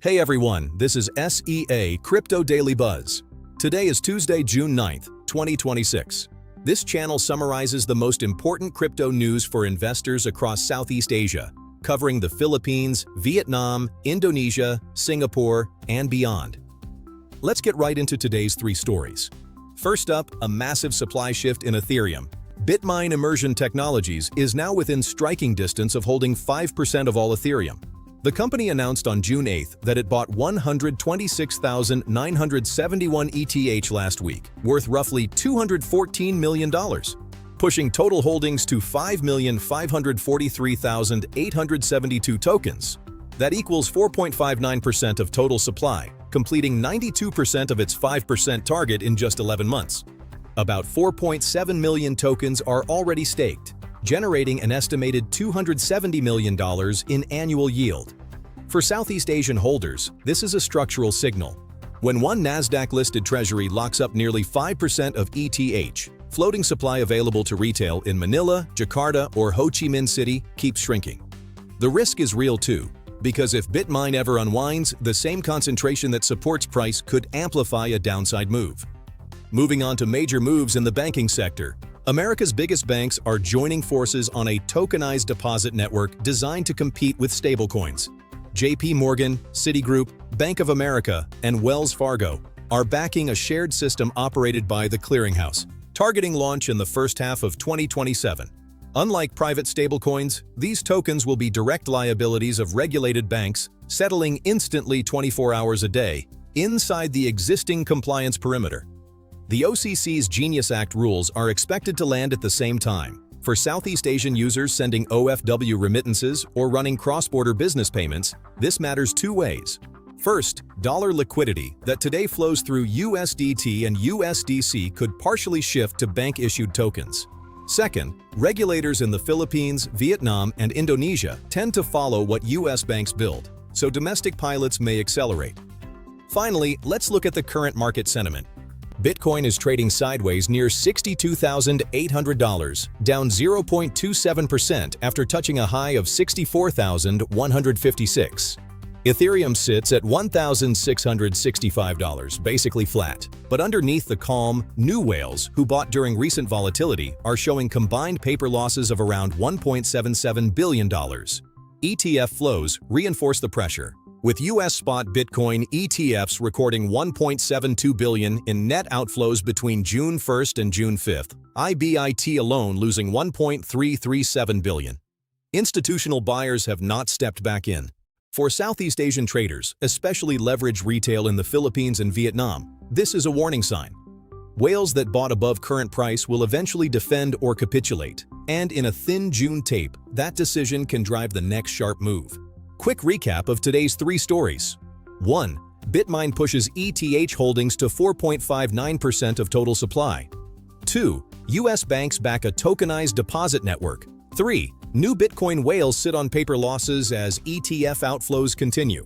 Hey everyone, this is SEA Crypto Daily Buzz. Today is Tuesday, June 9th, 2026. This channel summarizes the most important crypto news for investors across Southeast Asia, covering the Philippines, Vietnam, Indonesia, Singapore, and beyond. Let's get right into today's three stories. First up, a massive supply shift in Ethereum. BitMine Immersion Technologies is now within striking distance of holding 5% of all Ethereum. The company announced on June 8th that it bought 126,971 ETH last week, worth roughly $214 million, pushing total holdings to 5,543,872 tokens. That equals 4.59% of total supply, completing 92% of its 5% target in just 11 months. About 4.7 million tokens are already staked, generating an estimated $270 million in annual yield. For Southeast Asian holders, this is a structural signal. When one Nasdaq-listed treasury locks up nearly 5% of ETH, floating supply available to retail in Manila, Jakarta, or Ho Chi Minh City keeps shrinking. The risk is real too, because if BitMine ever unwinds, the same concentration that supports price could amplify a downside move. Moving on to major moves in the banking sector, America's biggest banks are joining forces on a tokenized deposit network designed to compete with stablecoins. JP Morgan, Citigroup, Bank of America, and Wells Fargo are backing a shared system operated by the clearinghouse, targeting launch in the first half of 2027. Unlike private stablecoins, these tokens will be direct liabilities of regulated banks, settling instantly 24 hours a day, inside the existing compliance perimeter. The OCC's Genius Act rules are expected to land at the same time. For Southeast Asian users sending OFW remittances or running cross-border business payments, this matters two ways. First, dollar liquidity that today flows through USDT and USDC could partially shift to bank-issued tokens. Second, regulators in the Philippines, Vietnam, and Indonesia tend to follow what US banks build, so domestic pilots may accelerate. Finally, let's look at the current market sentiment. Bitcoin is trading sideways near $62,800, down 0.27% after touching a high of $64,156. Ethereum sits at $1,665, basically flat. But underneath the calm, new whales who bought during recent volatility are showing combined paper losses of around $1.77 billion. ETF flows reinforce the pressure, with US spot Bitcoin ETFs recording $1.72 billion in net outflows between June 1st and June 5th, IBIT alone losing $1.337 billion. Institutional buyers have not stepped back in. For Southeast Asian traders, especially leveraged retail in the Philippines and Vietnam, this is a warning sign. Whales that bought above current price will eventually defend or capitulate, and in a thin June tape, that decision can drive the next sharp move. Quick recap of today's three stories. 1. BitMine pushes ETH holdings to 4.59% of total supply. 2. US banks back a tokenized deposit network. 3. New Bitcoin whales sit on paper losses as ETF outflows continue.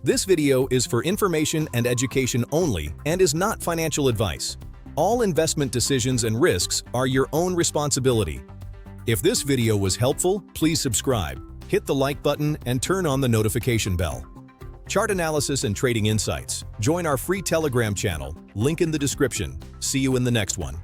This video is for information and education only and is not financial advice. All investment decisions and risks are your own responsibility. If this video was helpful, please subscribe, hit the like button, and turn on the notification bell. Chart analysis and trading insights. Join our free Telegram channel, link in the description. See you in the next one.